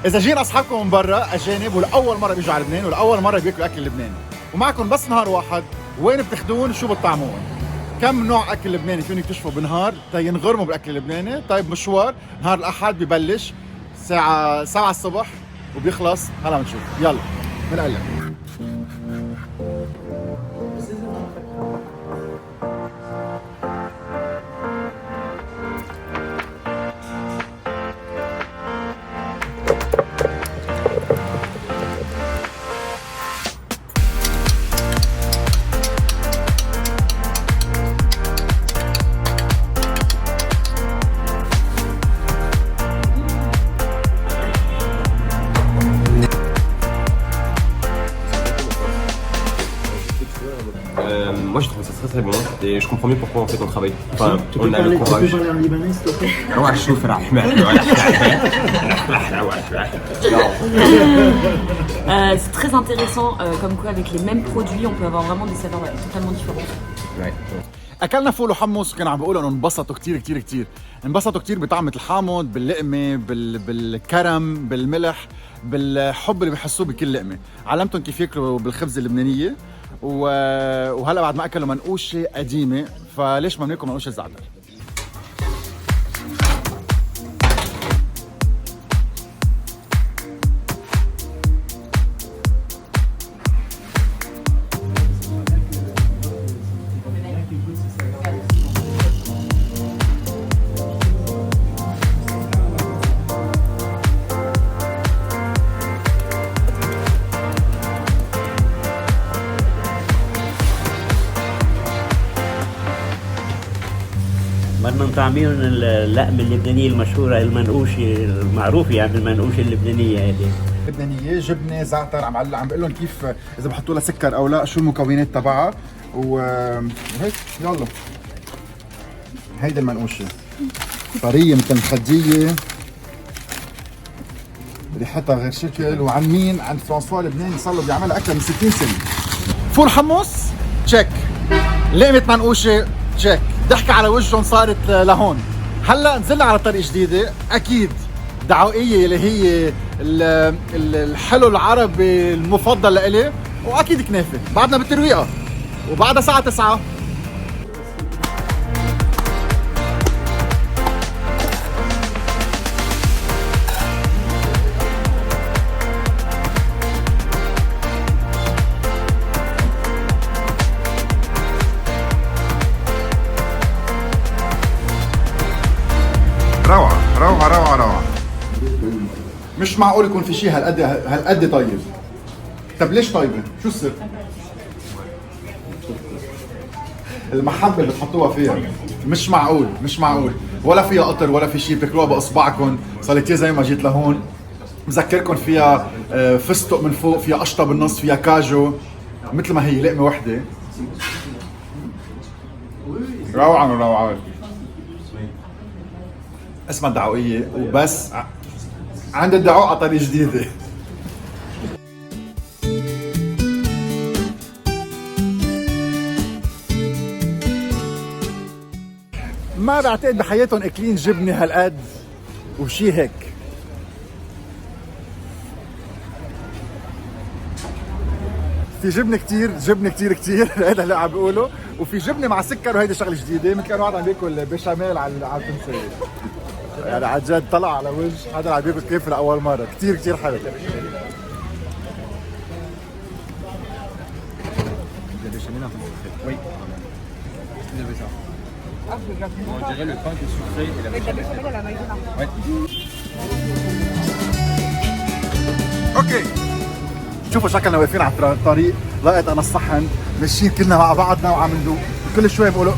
اذا جينا اصحابكم من برا اجانب ولاول مره بيجوا على لبنان ولاول مره بياكلوا اكل لبناني ومعكم بس نهار واحد، وين بتاخذون شو بتطعمون؟ كم نوع اكل لبناني فيهم يكتشفوا بنهار تينغرموا بالاكل اللبناني؟ طيب مشوار نهار الاحد ببلش الساعه 7 الصبح وبيخلص هلا بنشوف. يلا بنقلب. Moi je trouve ça très très bon et je comprends mieux pourquoi en fait on travaille. Enfin, Tu peux on a le courage. parler en libanais s'il te plaît? روح شوف رحمة. C'est très intéressant, comme quoi avec les mêmes produits, on peut avoir vraiment des saveurs totalement différentes. اكلنا فول وحمص وكانوا عم بيقولوا انه انبسطوا كتير كتير كتير، انبسطوا كتير بطعمة الحامض، باللقمة، بالكرم، بالملح، بالحب اللي بيحسوه بكل لقمة. علمتهم كيف ياكلوا بالخبزة اللبنانية وهلا بعد ما اكلوا منقوشة قديمة، فليش ما بناكل منقوشة الزعتر؟ بدنا طعمين اللحمة اللبنانية المشهورة المنقوشة المعروفة، يعني المنقوشة اللبنانية هذه. لبنانية، جبنة، زعتر، عم بقول لهم كيف اذا بحطوا لها سكر او لا، شو المكونات تبعها وهيك. يلا هيدي المنقوشة طرية مثل الخدية، ريحتها غير شكل، وعن مين؟ عند فرانسوا لبناني صار له بيعملها اكثر من 60 سنة. فول حمص تشيك، لقمة منقوشة تشيك، ضحكة على وجههم صارت لهون. هلا نزلنا على طريق جديدة، اكيد دعوقية اللي هي الحلو العربي المفضل لإلي، واكيد كنافة. بعدنا بالترويقة وبعدها الساعة 9. روعة روعة روعة روعة. مش معقول يكون في شيء هالقد طيب. طب ليش طيبة؟ شو السر؟ المحبة اللي بتحطوها فيها. مش معقول مش معقول، ولا فيها قطر ولا في شيء، بتاكلوها باصبعكم. صار لي كثير زي ما جيت لهون. بذكركم فيها فستق من فوق، فيها قشطة بالنص، فيها كاجو، مثل ما هي لقمة وحدة. روعة روعة. اسمها الدعوقية، وبس عند الدعوق على طريق جديدة. ما بعتقد بحياتهم اكلين جبنة هالقد وشي هيك. في جبنة كتير، جبنة كتير كتير هذا اللي عم بقوله، وفي جبنة مع سكر، وهيدي شغلة جديدة، مثل كانوا واحد عم بياكل بشاميل على التمثيل. يعني عن جد طلع على وجه هذا عم بياكل كيف لأول مرة. كتير كتير حلو. اوكي، شوفوا شكلنا واقفين على الطريق، لقيت انا الصحن ماشيين كلنا مع بعضنا وعم ندوق، كل شوي بقولوا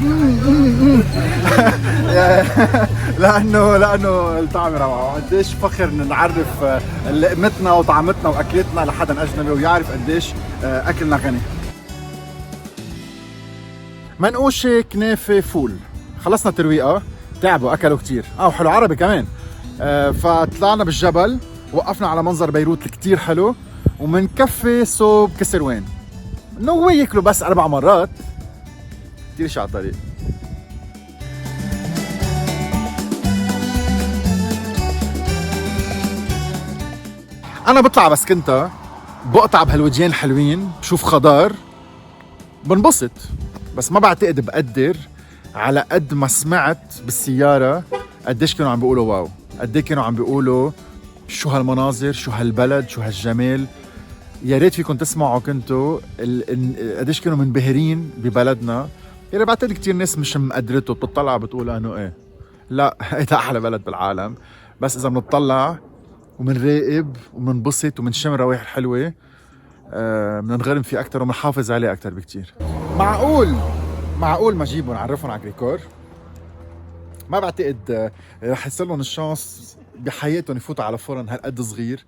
لانه الطعم روعه. قديش فخر نعرف لقمتنا وطعمتنا واكلتنا لحدا اجنبي ويعرف قديش اكلنا غني. منقوشه، كنافه، فول. خلصنا ترويقه، تعبوا اكلوا كتير، وحلو عربي كمان. فطلعنا بالجبل، وقفنا على منظر بيروت كتير حلو، ومنكفي صوب كسروان. نو ياكلوا بس 4 مرات، كتير شي على الطريق. انا بطلع بس كنت بقطع بهالوديين الحلوين، بشوف خضار بنبسط، بس ما بعتقد بقدر على قد ما سمعت بالسيارة قديش كانوا عم بيقولوا واو، قديش كانوا عم بيقولوا شو هالمناظر، شو هالبلد، شو هالجمال. يا ريت فيكم تسمعوا كنتوا قديش كانوا منبهرين ببلدنا. يعني بعتقد كتير ناس مش مقدرته، بتطلع بتقول انه ايه لا هيدا احلى بلد بالعالم، بس اذا بنطلع ومنراقب ومنبسط ومنشم الروائح الحلوه بننغرم فيه اكثر ومنحافظ عليه اكثر بكتير. معقول ما جيبهم نعرفهم على كريكور؟ ما بعتقد رح يصير لهم الشانس بحياتهم يفوتوا على فرن هالقد صغير،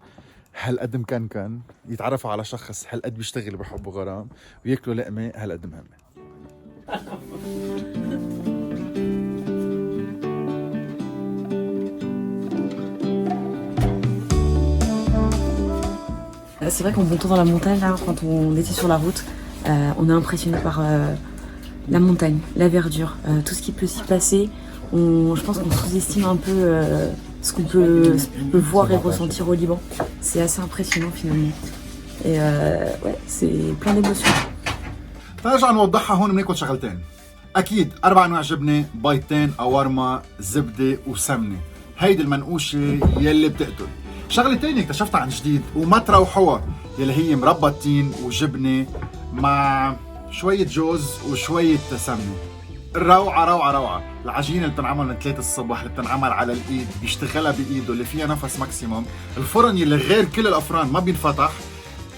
هالقد مكنكن، يتعرفوا على شخص هالقد بيشتغل بحب وغرام، وياكلوا لقمه هالقد مهمه. C'est vrai qu'en montant dans la montagne, là, quand on était sur la route, on est impressionné par la montagne, la verdure, tout ce qui peut s'y passer. Je pense qu'on sous-estime un peu ce qu'on peut voir et ressentir au Liban. C'est assez impressionnant finalement. Et ouais, c'est plein d'émotions. ترجع نوضحها هون. بناكل شغلتين اكيد، 4 انواع جبنه، بيضتين، قوارما، زبده وسمنه. هيدي المنقوشه يلي بتقتل. شغله تانية اكتشفتها عن جديد وما تروحوها، يلي هي مربى تين وجبنه مع شويه جوز وشويه سمنه. روعه روعه روعه. العجينه اللي بتنعمل من 3 الصبح، اللي بتنعمل على الايد، بيشتغلها بايده، اللي فيها نفس ماكسيموم، الفرن يلي غير كل الافران ما بينفتح،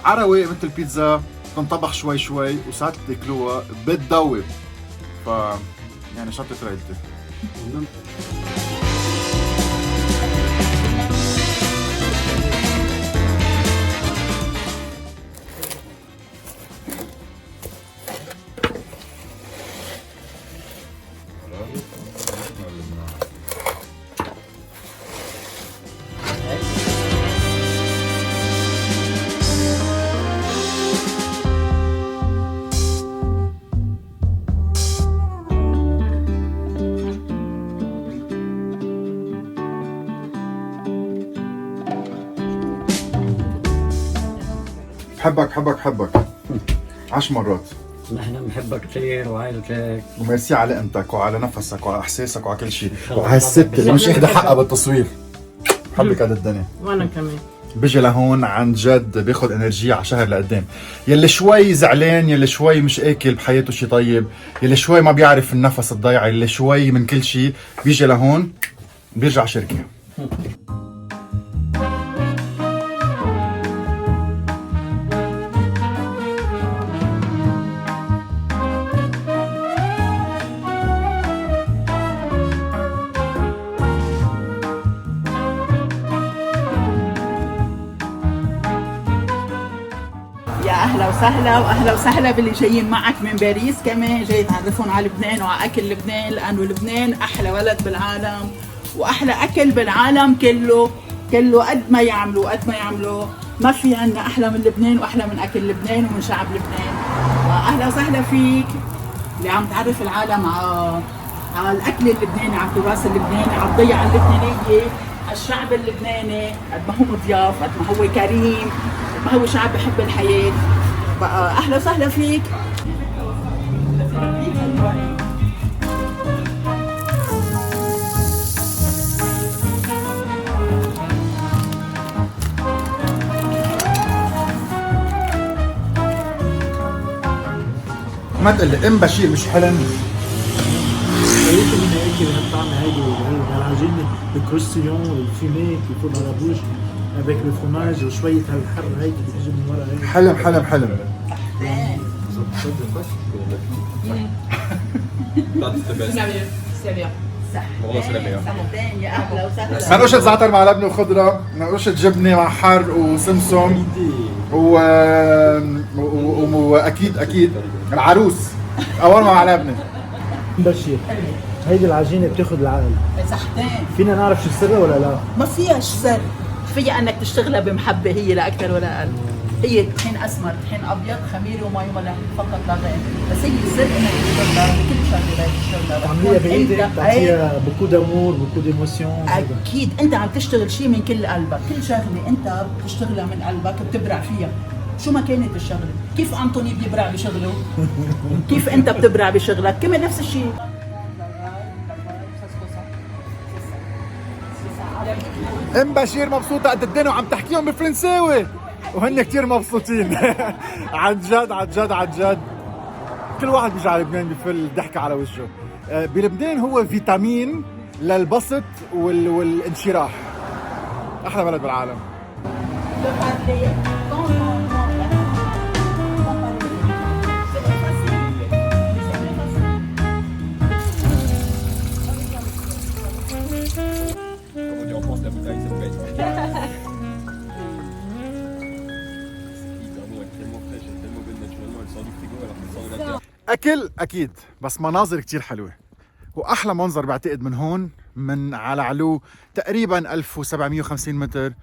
عروي مثل البيتزا، تنطبخ شوي شوي وساعات تاكلوها بتدوب. ف يعني شطة رايدتي. بحبك 10 مرات. نحن بنحبك كثير وعائلتك، وميرسي على قيمتك وعلى نفسك وعلى احساسك وعلى كل شيء، وعلى الست اللي مش اخذة حقها بالتصوير. بحبك قد الدنيا. وانا كمان. بيجي لهون عن جد بياخد انرجية على شهر لقدام. يلي شوي زعلان، يلي شوي مش اكل بحياته شيء طيب، يلي شوي ما بيعرف النفس الضيعة، يلي شوي من كل شيء، بيجي لهون بيرجع شركة. اهلا وسهلا، واهلا وسهلا باللي جايين معك من باريس، كمان جاي تعرفون على لبنان وعلى اكل لبنان، لانه لبنان احلى بلد بالعالم واحلى اكل بالعالم كله قد ما يعملوا ما في عندنا احلى من لبنان واحلى من اكل لبنان ومن شعب لبنان. واهلا وسهلا فيك اللي عم تعرف العالم على الاكل اللبناني، على التراث اللبناني، على الضيعه اللبنانيه، على الشعب اللبناني، قد ما هو مضياف، قد ما هو كريم، ما هو شعب بحب الحياة. بقى أهلا وسهلا فيك. ما تقلي ام بشير مش حلم. بدنا ناكل هالطعمه هيدي هالعجينه الكروستيون الفيمي qui faut dans la bouche avec le fromage وشويه هالحر هيدي اللي بتجي من ورا هيدي. حلم. منقوشة زعتر مع لبنة وخضرة، منقوشة جبنة مع حر وسمسم واكيد العروس قوارما مع لبنة. بشير هيدي العجينه بتاخذ العقل. صحتين. فينا نعرف شو سرها ولا لا؟ ما فيها سر، فيها انك تشتغلها بمحبة هي لا اكثر ولا اقل. هي طحين اسمر، طحين ابيض، خميره ومي وملح فقط لا غير. بس هي السر انك تشتغلها بكل شغله بدك تشتغلها. تعمليها بايدك، بتعطيها بوكو دامور، بوكو ديموسيون. اكيد انت عم تشتغل شيء من كل قلبك، كل شغله انت بتشتغلها من قلبك بتبرع فيها. شو ما كانت الشغله، كيف انطوني بيبرع بشغله؟ كيف انت بتبرع بشغلك؟ كمان نفس الشيء. ام بشير مبسوطة قد الدنيا وعم تحكيهم بالفرنساوي وهن كتير مبسوطين. عن جد عن جد عن جد كل واحد بيجي على لبنان بيفل ضحكة على وجهه. بلبنان هو فيتامين للبسط والانشراح. احلى بلد بالعالم. اكل اكيد بس مناظر كتير حلوه. واحلى منظر بعتقد من هون من على علو تقريبا 1750 متر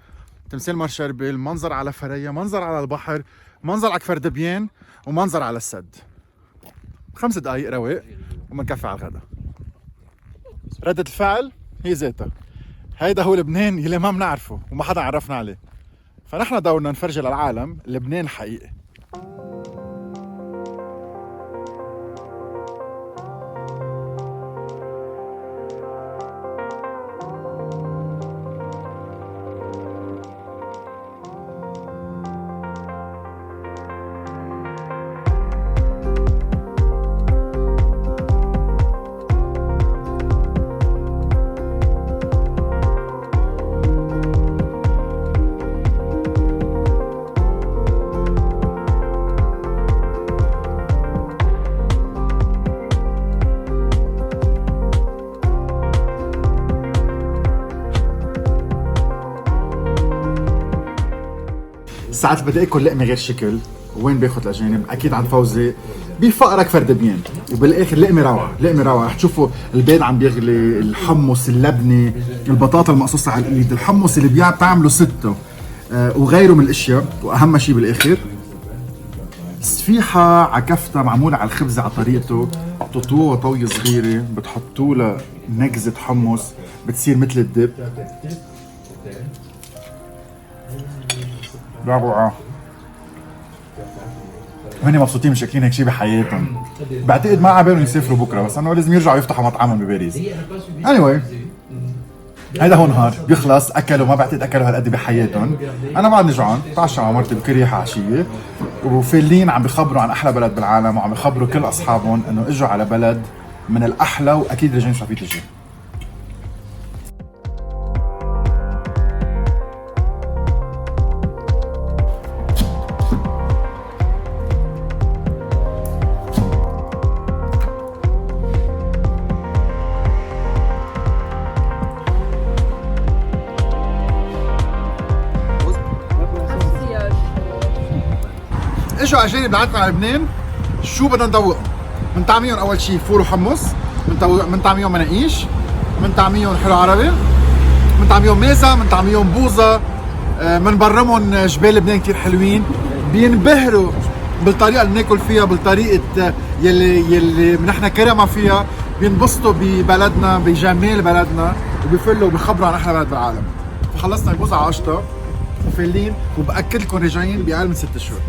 تمثال مار شربل، منظر على فريا، منظر على البحر، منظر على كفر دبيان، ومنظر على السد. 5 دقائق رواق ومنكفي على الغداء. ردة الفعل هي ذاتها. هيدا هو لبنان يلي ما بنعرفه وما حدا عرفنا عليه، فنحن دورنا نفرجي للعالم لبنان الحقيقي. ساعات بدي اكل لقمه غير شكل، وين باخذ الاجانب؟ اكيد عند فوزي بفقره كفر دبيان، وبالاخر لقمه روعه، لقمه روعه. رح تشوفوا البيض عم بيغلي، الحمص، اللبنه، البطاطا المقصوصه على الايد، الحمص اللي بتعمله سته وغيره من الاشياء، واهم شيء بالاخر سفيحه على كفتة معموله على الخبز على طريقته، بتطوها طويه صغيره، بتحطوا لها نكزه حمص بتصير مثل الدب. روعة. وهن مبسوطين مش اكلين هيك شيء بحياتهم. بعتقد ما عبالهم يسافروا بكره، بس انه لازم يرجعوا يفتحوا مطعمهم بباريس. anyway هيدا هو نهار بيخلص، اكلوا ما بعتقد اكلوا هالقد بحياتهم. انا بعدني جوعان، تعشى مع مرتي بكريحه عشيه، وفالين عم بيخبروا عن احلى بلد بالعالم، وعم بيخبروا كل اصحابهم انه اجوا على بلد من الاحلى، واكيد رجعين شو فيك تجي. اجوا اجانب لعندنا على لبنان، شو بدنا ندوقهم؟ بنطعميهم اول شيء فول وحمص، بنطعميهم مناقيش، بنطعميهم حلو عربي، بنطعميهم ميزه، بنطعميهم بوظه، بنبرمهم جبال لبنان كثير حلوين، بينبهروا بالطريقه اللي بناكل فيها، بالطريقه يلي نحن كرمه فيها، بينبسطوا ببلدنا، بجمال بلدنا، وبيفلوا وبيخبروا عن احلى بلد بالعالم. فخلصنا البوظه على قشطه وفالين، وباكد لكم راجعين باقل من 6 شهور.